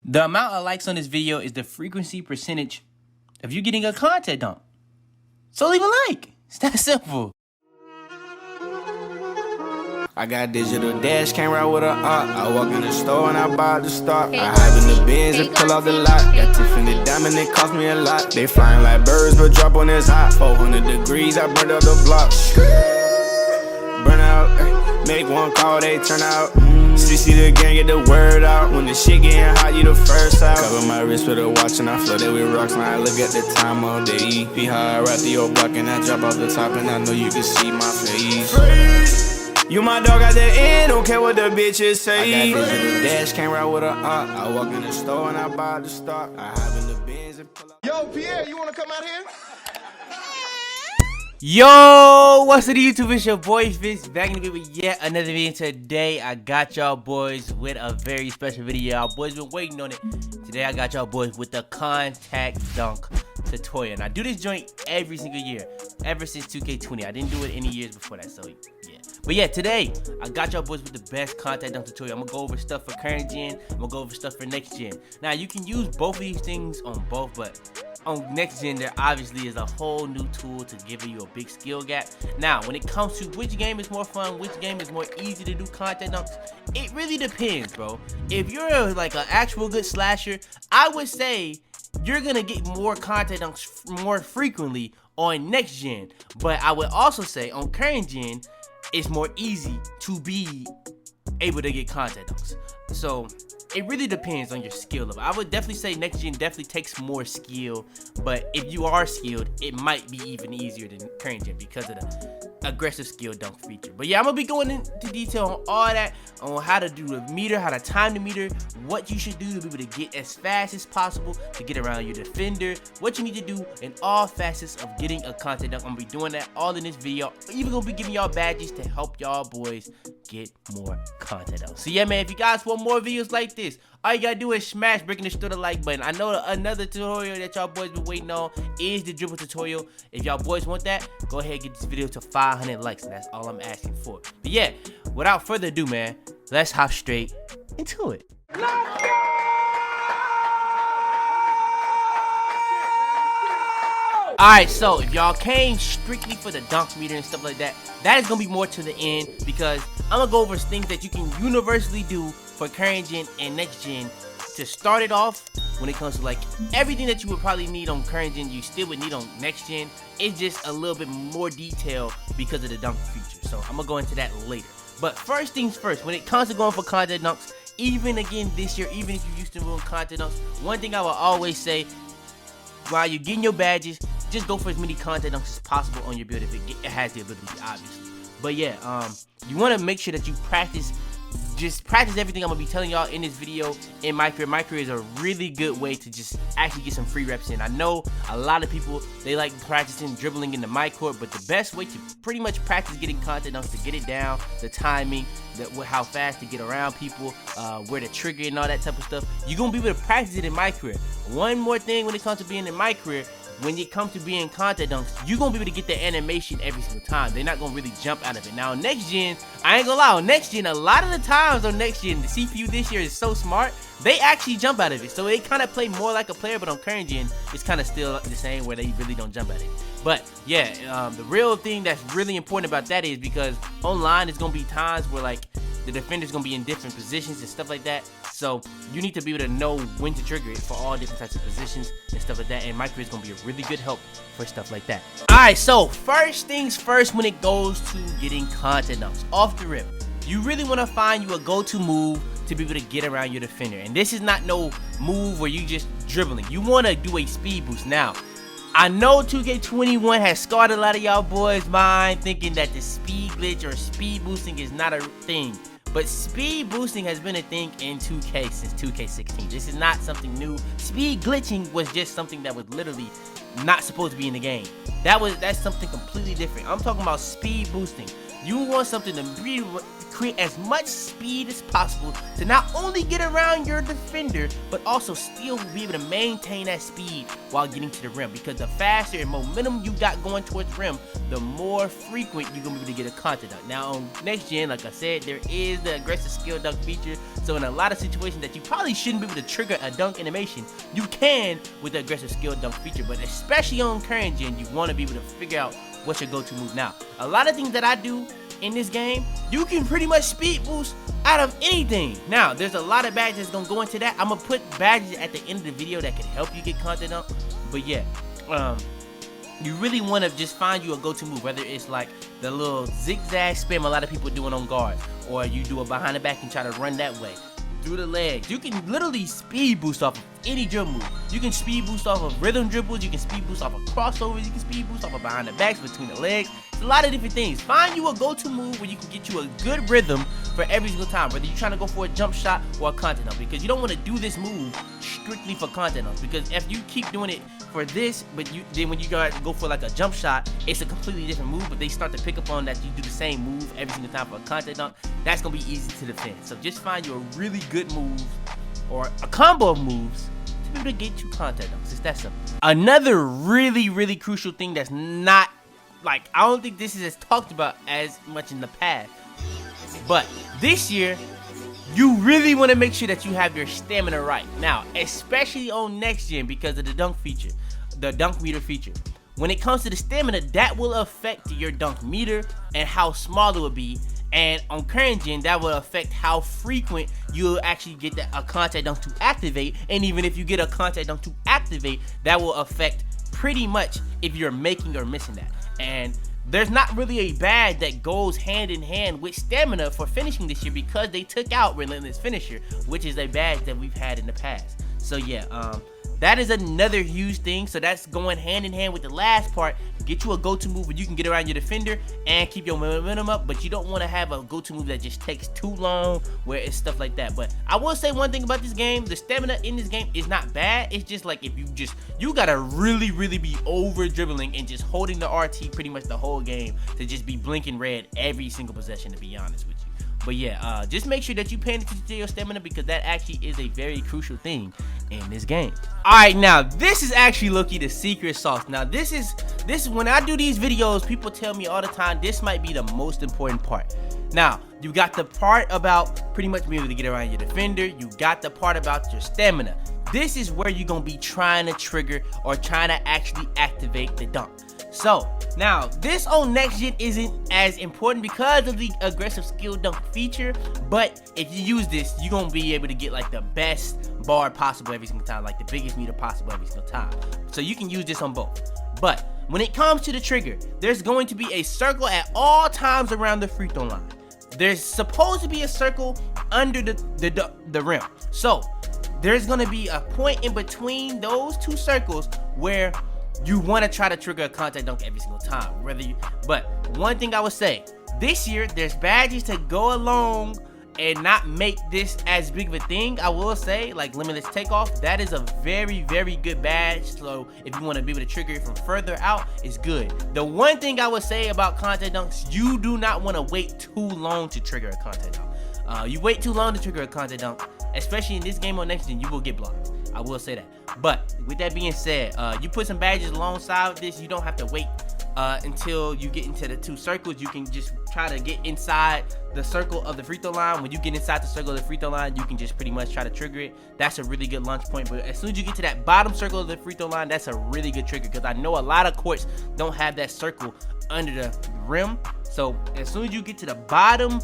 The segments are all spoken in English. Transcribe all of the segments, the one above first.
The amount of likes on this video is the frequency percentage of you getting a content dunk. So leave a like. It's that simple. I got digital dash camera with a I walk in the store and I buy the stock. I hide in the bins and pull out the lot. Got Tiffany diamond, it cost me a lot. They flying like birds, but drop on this hot. 400 degrees, I burned up the block. Burn out, make one call, they turn out. CC the gang, get the word out. When the shit getting hot, you the first out. Cover my wrist with a watch and I flood it with rocks. Now I look at the time all day. Be high right through your block and I drop off the top and I know you can see my face. You my dog at the end, don't care what the bitches say. I got digital dash camera with a I walk in the store and I buy the stock. I hide in the bins and pull out. Yo, Pierre, you wanna come out here? Yo, what's up YouTube? It's your boy Fitz back in the video with yet another video. Today I got y'all boys with a very special video. Y'all boys been waiting on it. Today I got y'all boys with the contact dunk tutorial. And I do this joint every single year, ever since 2K20. I didn't do it any years before that, so yeah. But yeah, today I got y'all boys with the best contact dunk tutorial. I'm gonna go over stuff for current gen, I'm gonna go over stuff for next gen. Now you can use both of these things on both, but on next gen there obviously is a whole new tool to give you a big skill gap. Now when it comes to which game is more fun, which game is more easy to do contact dunks, it really depends, bro. If you're like an actual good slasher, I would say you're gonna get more contact dunks more frequently on next gen. But I would also say on current gen it's more easy to be able to get contact dunks. So it really depends on your skill level. I would definitely say next gen definitely takes more skill, but if you are skilled, it might be even easier than current gen because of the aggressive skill dunk feature. But yeah, I'm gonna be going into detail on all that, on how to do the meter, how to time the meter, what you should do to be able to get as fast as possible to get around your defender, what you need to do in all facets of getting a contact dunk. I'm gonna be doing that all in this video. I'm even gonna be giving y'all badges to help y'all boys get more content out. So yeah, man, if you guys want more videos like this, all you gotta do is smash breaking the like button. I know another tutorial that y'all boys been waiting on is the dribble tutorial. If y'all boys want that, go ahead and get this video to 500 likes, and that's all I'm asking for. But yeah, without further ado, man, let's hop straight into it. Alright, so if y'all came strictly for the dunk meter and stuff like that, that is going to be more to the end, because I'm going to go over things that you can universally do for current gen and next gen to start it off. When it comes to like everything that you would probably need on current gen, you still would need on next gen. It's just a little bit more detail because of the dunk feature. So I'm going to go into that later. But first things first, when it comes to going for contact dunks, even again this year, even if you used to doing contact dunks, one thing I will always say, while you're getting your badges, just go for as many contact dunks as possible on your build if it has the ability, obviously. But yeah, you want to make sure that you practice everything I'm gonna be telling y'all in this video in my career. My career is a really good way to just actually get some free reps in. I know a lot of people, they like practicing dribbling in the my court, but the best way to pretty much practice getting contact dunks, to get it down, the timing, how fast to get around people, where to trigger and all that type of stuff, you're gonna be able to practice it in my career. One more thing when it comes to being in my career, when it comes to being contact dunks, you're gonna be able to get the animation every single time. They're not gonna really jump out of it. Now next gen, I ain't gonna lie, on next gen, a lot of the times on next gen, the CPU this year is so smart, they actually jump out of it. So they kind of play more like a player, but on current gen, it's kind of still the same where they really don't jump at it. But yeah, the real thing that's really important about that is because online is gonna be times where like the defender's gonna be in different positions and stuff like that. So you need to be able to know when to trigger it for all different types of positions and stuff like that. And my career is gonna be a really good help for stuff like that. Alright, so first things first when it goes to getting contact dunks off the rip, you really wanna find you a go-to move to be able to get around your defender. And this is not no move where you just dribbling. You wanna do a speed boost. Now, I know 2K21 has scarred a lot of y'all boys' mind thinking that the speed glitch or speed boosting is not a thing. But speed boosting has been a thing in 2K since 2K16. This is not something new. Speed glitching was just something that was literally not supposed to be in the game. That's something completely different. I'm talking about speed boosting. You want something to be create as much speed as possible to not only get around your defender, but also still be able to maintain that speed while getting to the rim. Because the faster and momentum you got going towards the rim, the more frequent you're gonna be able to get a contact dunk. Now on next gen, like I said, there is the aggressive skill dunk feature. So in a lot of situations that you probably shouldn't be able to trigger a dunk animation, you can with the aggressive skill dunk feature. But especially on current gen, you want to be able to figure out what's your go-to move. Now, a lot of things that I do in this game, you can pretty much speed boost out of anything. Now, there's a lot of badges that's gonna go into that. I'm gonna put badges at the end of the video that can help you get content up. But yeah, you really want to just find you a go-to move, whether it's like the little zigzag spam a lot of people doing on guard, or you do it behind the back and try to run that way through the legs. You can literally speed boost off of any dribble move. You can speed boost off of rhythm dribbles, you can speed boost off of crossovers, you can speed boost off of behind the backs, between the legs. It's a lot of different things. Find you a go-to move where you can get you a good rhythm for every single time, whether you're trying to go for a jump shot or a content up, because you don't want to do this move strictly for content up, because if you keep doing it for this, but then when you go for like a jump shot, it's a completely different move, but they start to pick up on that you do the same move every single time for a content dunk. That's gonna be easy to defend. So just find you a really good move or a combo of moves to be able to get you content dunks. It's that simple. Another really crucial thing that's not, like, I don't think this is as talked about as much in the past, but this year you really want to make sure that you have your stamina right. Now, especially on next gen, because of the dunk feature, the dunk meter feature. When it comes to the stamina, that will affect your dunk meter and how small it will be. And on current gen, that will affect how frequent you'll actually get a contact dunk to activate. And even if you get a contact dunk to activate, that will affect pretty much if you're making or missing that. And there's not really a badge that goes hand in hand with stamina for finishing this year, because they took out Relentless Finisher, which is a badge that we've had in the past. So yeah, that is another huge thing. So that's going hand in hand with the last part. Get you a go-to move where you can get around your defender and keep your momentum up, but you don't want to have a go-to move that just takes too long, where it's stuff like that. But I will say one thing about this game: the stamina in this game is not bad. It's just like if you gotta really be over dribbling and just holding the RT pretty much the whole game to just be blinking red every single possession, to be honest with you. But yeah, just make sure that you pay attention to your stamina, because that actually is a very crucial thing in this game. Alright, now this is actually low-key the secret sauce. Now this is when I do these videos, people tell me all the time this might be the most important part. Now, you got the part about pretty much being able to get around your defender, you got the part about your stamina. This is where you're gonna be trying to trigger or trying to actually activate the dunk. So now this on next gen isn't as important because of the aggressive skill dunk feature, but if you use this, you're gonna be able to get like the best bar possible every single time, like the biggest meter possible every single time. So you can use this on both. But when it comes to the trigger, there's going to be a circle at all times around the free throw line. There's supposed to be a circle under the rim. So there's gonna be a point in between those two circles where you want to try to trigger a contact dunk every single time. But one thing I would say, this year there's badges to go along and not make this as big of a thing. I will say, like Limitless Takeoff, that is a very good badge. So if you want to be able to trigger it from further out, it's good. The one thing I would say about contact dunks, you do not want to wait too long to trigger a contact dunk. You wait too long to trigger a contact dunk, especially in this game on next gen, you will get blocked. I will say that. But with that being said, you put some badges alongside this. You don't have to wait until you get into the two circles. You can just try to get inside the circle of the free throw line. When you get inside the circle of the free throw line, you can just pretty much try to trigger it. That's a really good launch point. But as soon as you get to that bottom circle of the free throw line, that's a really good trigger, because I know a lot of courts don't have that circle under the rim. So as soon as you get to the bottom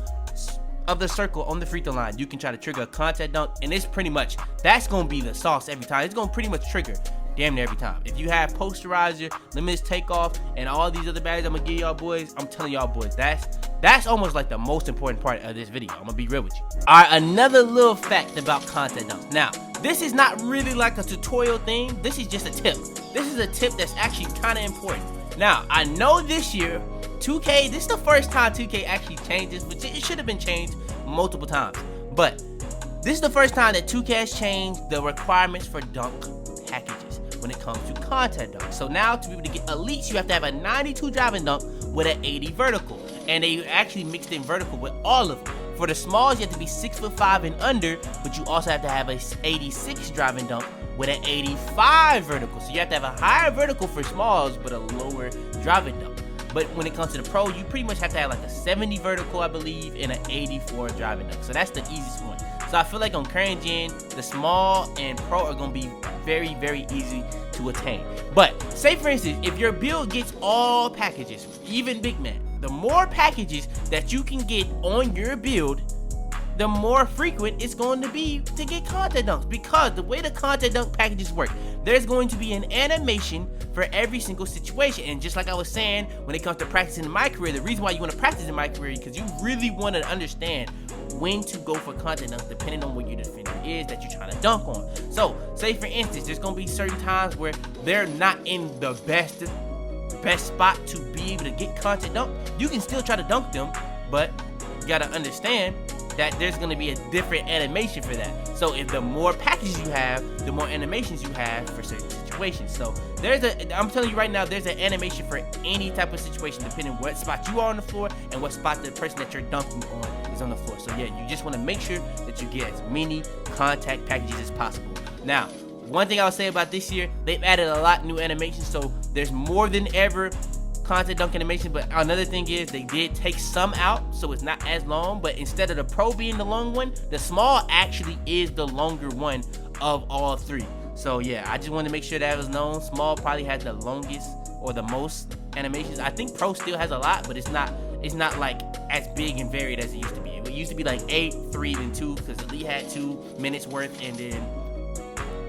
of the circle on the free throw line, you can try to trigger a contact dunk, and it's pretty much, that's gonna be the sauce every time. It's gonna pretty much trigger damn near every time. If you have Posterizer, Limitless Takeoff, and all these other badges I'm gonna give y'all boys, I'm telling y'all boys, that's almost like the most important part of this video. I'm gonna be real with you. Alright, another little fact about contact dunks. Now, this is not really like a tutorial thing. This is just a tip. This is a tip that's actually kind of important. Now, I know this year 2K, this is the first time 2K actually changed this, which it should have been changed multiple times. But this is the first time that 2K has changed the requirements for dunk packages when it comes to contact dunks. So now to be able to get elites, you have to have a 92 driving dunk with an 80 vertical. And they actually mixed in vertical with all of them. For the smalls, you have to be 6'5" and under, but you also have to have a 86 driving dunk with an 85 vertical. So you have to have a higher vertical for smalls, but a lower driving dunk. But when it comes to the pro, you pretty much have to have like a 70 vertical, I believe, and an 84 driving dunk. So that's the easiest one. So I feel like on current gen, the small and pro are going to be very, very easy to attain. But say for instance, if your build gets all packages, even big man, the more packages that you can get on your build, the more frequent it's going to be to get content dunks. Because the way the content dunk packages work, there's going to be an animation for every single situation. And just like I was saying, when it comes to practicing in my career, the reason why you want to practice in my career is because you really want to understand when to go for content dunks depending on what your defender is that you're trying to dunk on. So say for instance, there's going to be certain times where they're not in the best spot to be able to get content dunk. You can still try to dunk them, but you got to understand that there's going to be a different animation for that. So if the more packages you have, the more animations you have for certain situations. So I'm telling you right now, there's an animation for any type of situation depending on what spot you are on the floor and what spot the person that you're dunking on is on the floor. So yeah, you just want to make sure that you get as many contact packages as possible. Now, one thing I'll say about this year, they've added a lot new animations, so there's more than ever content dunk animation. But another thing is they did take some out, so it's not as long. But instead of the pro being the long one, the small actually is the longer one of all three. So yeah, I just wanted to make sure that was known. Small probably has the longest or the most animations. I think pro still has a lot, but it's not like as big and varied as it used to be. It used to be like 8, 3, then 2, because Elite had 2 minutes worth, and then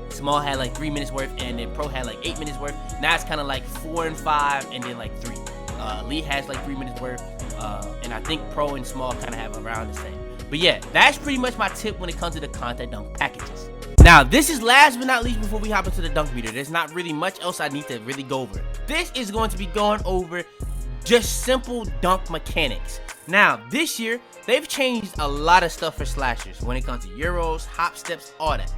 small had like 3 minutes worth, and then pro had like 8 minutes worth. Now it's kind of like 4 and 5, and then like 3. Elite has like 3 minutes worth, and I think pro and small kind of have around the same. But yeah, that's pretty much my tip when it comes to the content dunk packages. Now, this is last but not least before we hop into the dunk meter. There's not really much else I need to really go over. This is going to be going over just simple dunk mechanics. Now, this year, they've changed a lot of stuff for slashers when it comes to euros, hop steps, all that.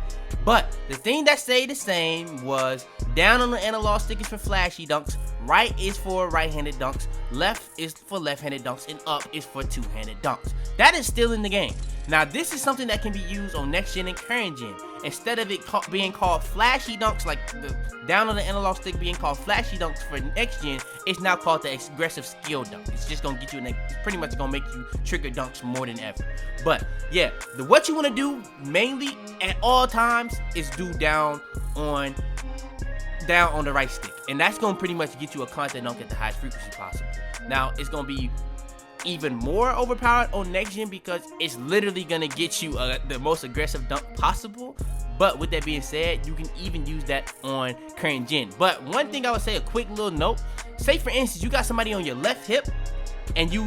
But the thing that stayed the same was down on the analog stick is for flashy dunks, right is for right-handed dunks, left is for left-handed dunks, and up is for two-handed dunks. That is still in the game. Now, this is something that can be used on next gen and current gen. Instead of it being called flashy dunks, like the down on the analog stick being called flashy dunks for next gen, it's now called the aggressive skill dunk. It's just gonna get you pretty much gonna make you trigger dunks more than ever. But yeah, what you want to do mainly at all times is do down on the right stick, and that's gonna pretty much get you a content dunk at the highest frequency possible. Now, it's gonna be even more overpowered on next gen because it's literally gonna get you the most aggressive dunk possible. But with that being said, you can even use that on current gen. But one thing I would say, a quick little note, say for instance you got somebody on your left hip and you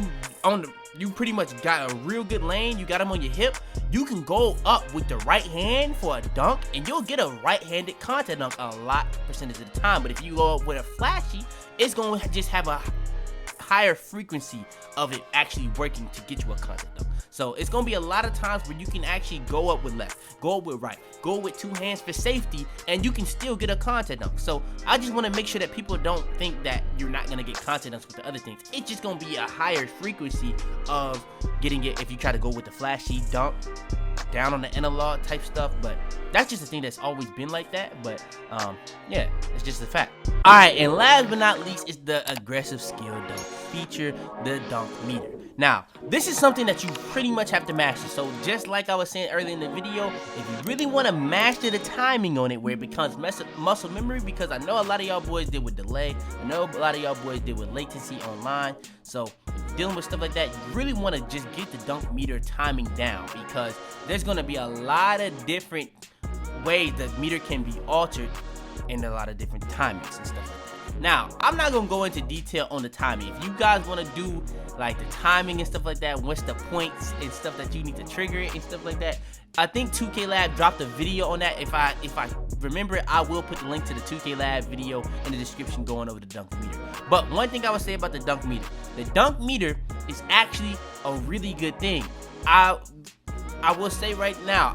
pretty much got a real good lane, you got them on your hip, you can go up with the right hand for a dunk and you'll get a right-handed content dunk a lot percentage of the time. But if you go up with a flashy, it's going to just have a higher frequency of it actually working to get you a content dunk. So it's gonna be a lot of times where you can actually go up with left, go up with right, go with two hands for safety, and you can still get a content dunk. So I just want to make sure that people don't think that you're not gonna get content dunks with the other things. It's just gonna be a higher frequency of getting it if you try to go with the flashy dunk down on the analog type stuff. But that's just a thing that's always been like that. But yeah, it's just a fact. All right, and last but not least is the aggressive skill dunk feature, the dunk meter. Now, this is something that you pretty much have to master. So just like I was saying earlier in the video, if you really want to master the timing on it where it becomes muscle memory, because I know a lot of y'all boys did with delay, I know a lot of y'all boys did with latency online. So if you're dealing with stuff like that, you really want to just get the dunk meter timing down, because there's going to be a lot of different ways the meter can be altered in a lot of different timings and stuff like that. Now, I'm not going to go into detail on the timing. If you guys want to do like the timing and stuff like that, what's the points and stuff that you need to trigger it and stuff like that, I think 2K Lab dropped a video on that. If I remember it, I will put the link to the 2K Lab video in the description going over the dunk meter. But one thing I would say about the dunk meter is actually a really good thing. I will say right now,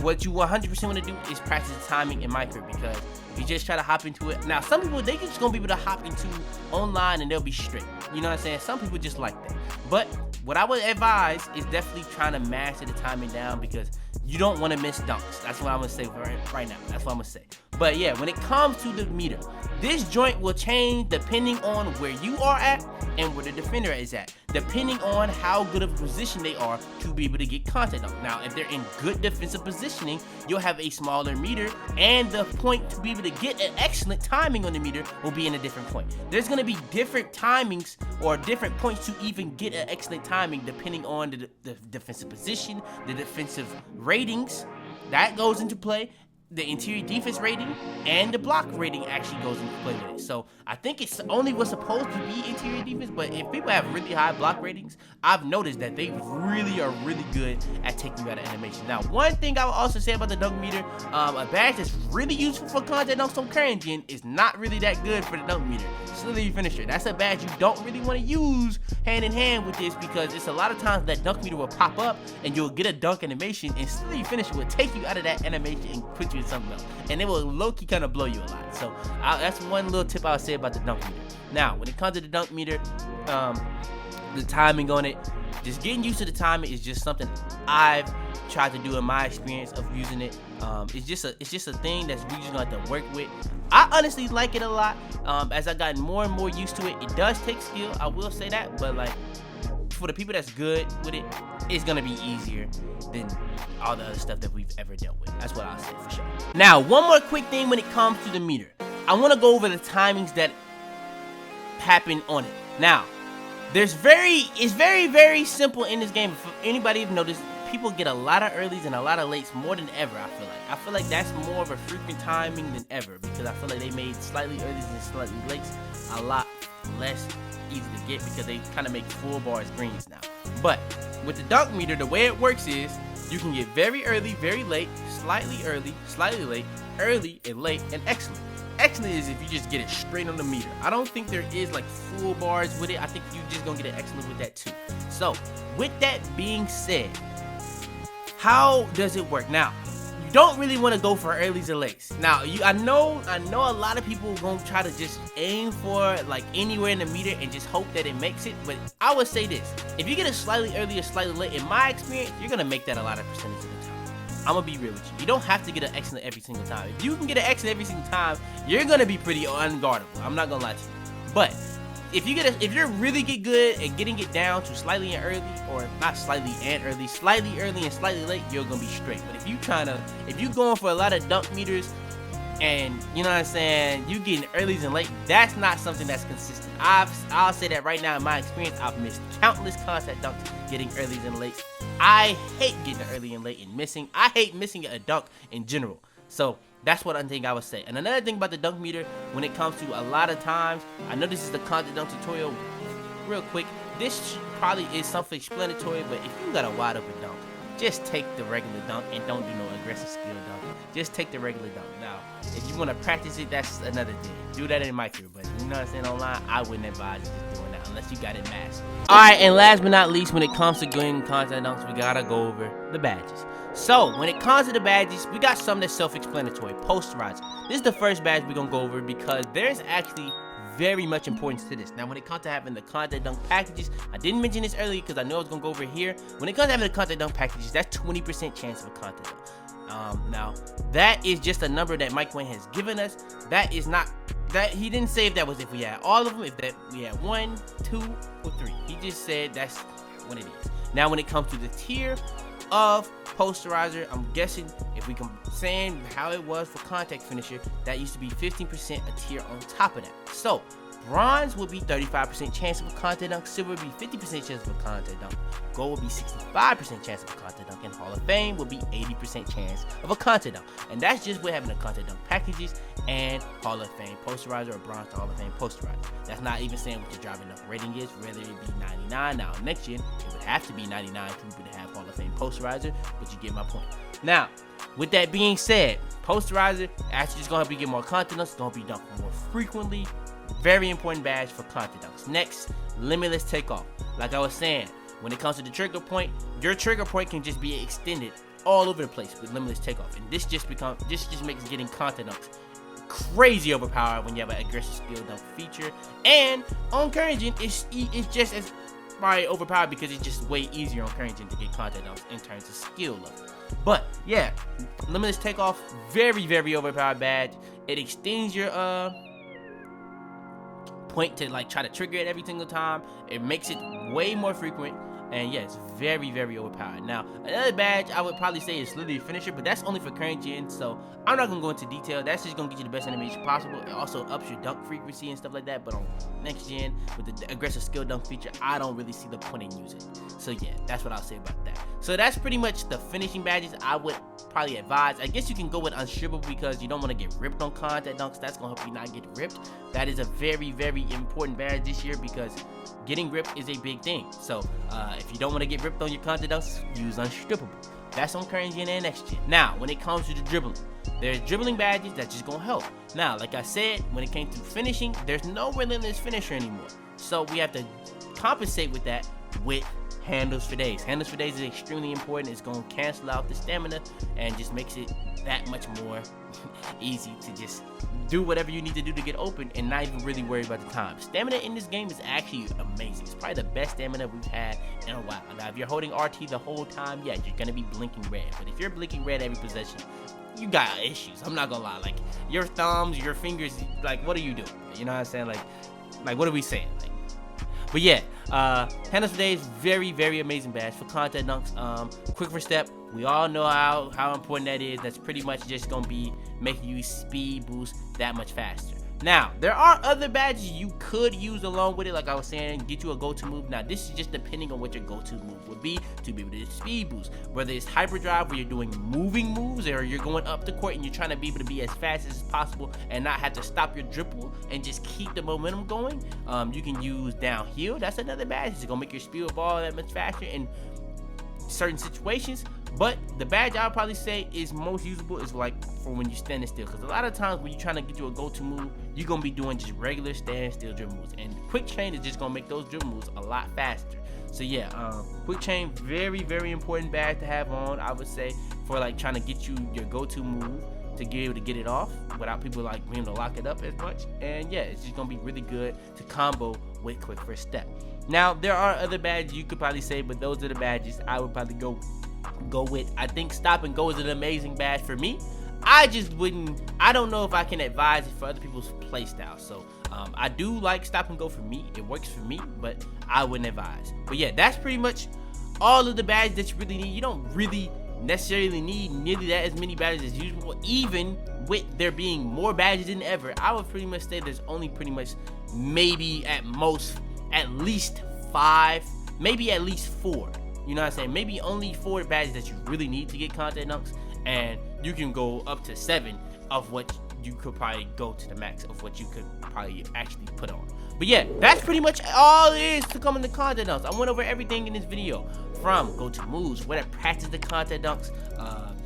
what you 100% want to do is practice the timing in my career, because if you just try to hop into it, now some people, they just gonna be able to hop into online and they'll be straight, you know what I'm saying? Some people just like that, but what I would advise is definitely trying to master the timing down, because you don't want to miss dunks. That's what I'm gonna say right now. That's what I'm gonna say. But yeah, when it comes to the meter, this joint will change depending on where you are at and where the defender is at, depending on how good of a position they are to be able to get contact dunk. Now, if they're in good defensive positioning, you'll have a smaller meter, and the point to be able to get an excellent timing on the meter will be in a different point. There's gonna be different timings or different points to even get an excellent timing depending on the defensive position, the defensive ratings that goes into play. The interior defense rating and the block rating actually goes into play with it. So I think it's only what's supposed to be interior defense, but if people have really high block ratings, I've noticed that they really are really good at taking you out of animation. Now, one thing I would also say about the dunk meter, a badge that's really useful for contact dunks on current gen is not really that good for the dunk meter. Slowly finisher. That's a badge you don't really want to use hand in hand with this, because it's a lot of times that dunk meter will pop up and you'll get a dunk animation, and slowly finisher will take you out of that animation and put you in something else, and it will low-key kind of blow you a lot. So that's one little tip I would say about the dunk meter. Now, when it comes to the dunk meter, the timing on it, just getting used to the timing is just something I've tried to do in my experience of using it. It's just a thing that's we just gonna have to work with. I honestly like it a lot. As I gotten more and more used to it, it does take skill, I will say that, but like for the people that's good with it, it's gonna be easier than all the other stuff that we've ever dealt with. That's what I'll say for sure. Now, one more quick thing when it comes to the meter. I want to go over the timings that happen on it. Now, it's very simple in this game. If anybody have noticed, people get a lot of earlies and a lot of lates more than ever, I feel like that's more of a frequent timing than ever, because I feel like they made slightly earlies and slightly lates a lot less easy to get, because they kind of make full bars greens now. But with the dunk meter, the way it works is you can get very early, very late, slightly early, slightly late, early and late, and excellent. Excellent is if you just get it straight on the meter. I don't think there is like full bars with it. I think you just gonna get it excellent with that too. So with that being said, how does it work? Now, you don't really want to go for earlys or lates. Now, I know a lot of people are gonna try to just aim for like anywhere in the meter and just hope that it makes it. But I would say this: if you get a slightly early or slightly late, in my experience, you're gonna make that a lot of percentage of the time. I'm gonna be real with you. You don't have to get an excellent every single time. If you can get an excellent every single time, you're gonna be pretty unguardable. I'm not gonna lie to you. But if you really get good at getting it down to slightly and early, or not slightly and early, slightly early and slightly late, you're gonna be straight. But if you going for a lot of dunk meters, and you know what I'm saying, you getting earlys and late, that's not something that's consistent. I'll say that right now, in my experience, I've missed countless contact dunks getting earlys and late. I hate getting early and late and missing. I hate missing a dunk in general. So that's what I think I would say. And another thing about the dunk meter, when it comes to a lot of times, I know this is the contact dunk tutorial. Real quick, this probably is self-explanatory, but if you got a wide open dunk, just take the regular dunk and don't do no aggressive skill dunk. Just take the regular dunk. Now, if you want to practice it, that's another thing. Do that in micro, but you know what I'm saying, online, I wouldn't advise you just doing that unless you got it mastered. Alright, and last but not least, when it comes to getting contact dunks, we gotta go over the badges. So, when it comes to the badges, we got something that's self-explanatory. Posterizer. This is the first badge we're gonna go over, because there's actually very much importance to this. Now, when it comes to having the contact dunk packages, I didn't mention this earlier because I know I was gonna go over here. When it comes to having the contact dunk packages, that's 20% chance of a contact dunk. Now, that is just a number that Mike Wayne has given us. That is not, that he didn't say if that was if we had all of them, if that we had 1, 2, or 3. He just said that's what it is. Now, when it comes to the tier of Posterizer, I'm guessing if we can saying how it was for contact finisher, that used to be 15% a tier on top of that. So bronze would be 35% chance of a contact dunk, silver would be 50% chance of a contact dunk, gold would be 65% chance of a contact dunk, and Hall of Fame would be 80% chance of a contact dunk. And that's just with having the contact dunk packages and Hall of Fame Posterizer, or bronze to Hall of Fame Posterizer. That's not even saying what your driving dunk rating is, whether it be 99. Now next year it would have to be 99 for people to have Hall of Fame Posterizer, but you get my point. Now, with that being said, Posterizer actually is going to help you get more contact dunks. It's going to be dunked more frequently. Very important badge for contact dunks. Next, limitless takeoff. Like I was saying, when it comes to the trigger point, your trigger point can just be extended all over the place with limitless takeoff, and this just makes getting contact dunks crazy overpowered when you have an aggressive skill dunk feature. And on current gen, it's just as probably overpowered because it's just way easier on current gen to get contact dunks in terms of skill level. But yeah, limitless takeoff, very overpowered badge. It extends your point to like try to trigger it every single time. It makes it way more frequent. And yeah, it's very overpowered. Now, another badge I would probably say is literally a finisher, but that's only for current gen, so I'm not going to go into detail. That's just going to get you the best animation possible. It also ups your dunk frequency and stuff like that, but on next gen, with the aggressive skill dunk feature, I don't really see the point in using it. So yeah, that's what I'll say about that. So that's pretty much the finishing badges I would probably advise. I guess you can go with unstrippable because you don't want to get ripped on contact dunks. That's going to help you not get ripped. That is a very important badge this year because getting ripped is a big thing. So if you don't want to get ripped on your contact dunks, use unstrippable. That's on current gen and next gen. Now, when it comes to the dribbling, there's dribbling badges that's just gonna help. Now, like I said, when it came to finishing, there's no relentless finisher anymore. So we have to compensate with that with handles for days. Handles for days is extremely important. It's gonna cancel out the stamina and just makes it that much more easy to just do whatever you need to do to get open and not even really worry about the time. Stamina in this game is actually amazing. It's probably the best stamina we've had in a while. Now, if you're holding RT the whole time, yeah, you're gonna be blinking red. But if you're blinking red every possession, you got issues. I'm not gonna lie. Like, your thumbs, your fingers, like, what are you doing? You know what I'm saying? Like what are we saying? Like, but yeah, handles for days, very amazing badge for contact dunks. Quick for step, we all know how important that is. That's pretty much just gonna be making you speed boost that much faster. Now, there are other badges you could use along with it, like I was saying, get you a go-to move. Now, this is just depending on what your go-to move would be to be able to speed boost. Whether it's hyperdrive, where you're doing moving moves, or you're going up the court and you're trying to be able to be as fast as possible and not have to stop your dribble and just keep the momentum going. You can use downhill. That's another badge. It's gonna make your speed of ball that much faster in certain situations. But the badge I would probably say is most usable is like for when you're standing still, because a lot of times when you're trying to get you a go-to move, you're gonna be doing just regular stand still dribble moves, and quick chain is just gonna make those dribble moves a lot faster. So yeah, quick chain, very important badge to have on, I would say, for like trying to get you your go-to move to be able to get it off without people like being able to lock it up as much. And yeah, it's just gonna be really good to combo with quick first step. Now, there are other badges you could probably say, but those are the badges I would probably go with. I think stop and go is an amazing badge for me. I don't know if I can advise it for other people's playstyle. So I do like stop and go for me. It works for me, but I wouldn't advise. But yeah, that's pretty much all of the badges that you really need. You don't really necessarily need nearly that as many badges as usual. Even with there being more badges than ever, I would pretty much say there's only pretty much maybe at most at least 5, maybe at least 4. You know what I'm saying? Maybe only 4 badges that you really need to get contact dunks, and you can go up to 7 of what you could probably go to the max of what you could probably actually put on. But yeah, that's pretty much all it is to come in the contact dunks. I went over everything in this video, from go-to moves, where to practice the contact dunks,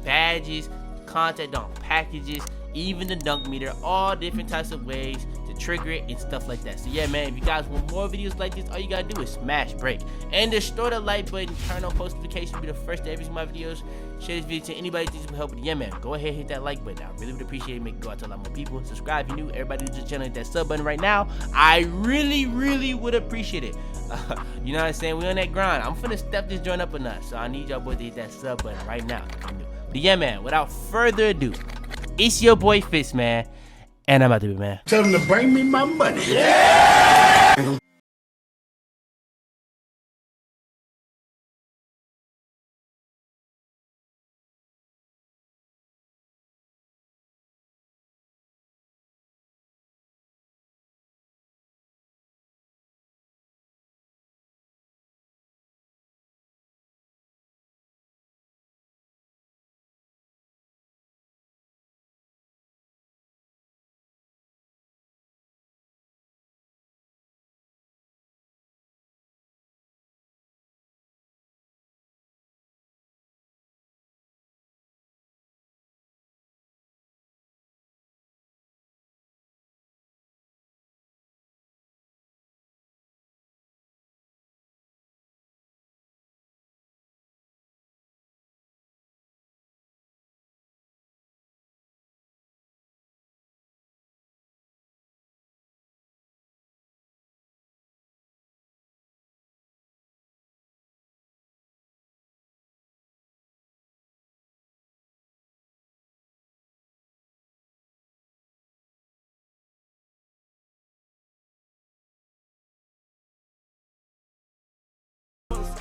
badges, contact dunk packages, even the dunk meter, all different types of ways to trigger it and stuff like that. So yeah, man, if you guys want more videos like this, all you gotta do is smash break and destroy the like button, turn on post notifications, be the first to every single my videos, share this video to anybody who needs some help. But yeah, man, go ahead and hit that like button. I really would appreciate it. Make it go out to a lot more people. Subscribe if you're new. Everybody who's just channel, hit that sub button right now. I really would appreciate it. You know what I'm saying? We on that grind. I'm finna step this joint up a notch, so I need y'all boys to hit that sub button right now. But yeah, man, without further ado, it's your boy Fitz, man, and I'm out to be, man. Tell them to bring me my money. Yeah!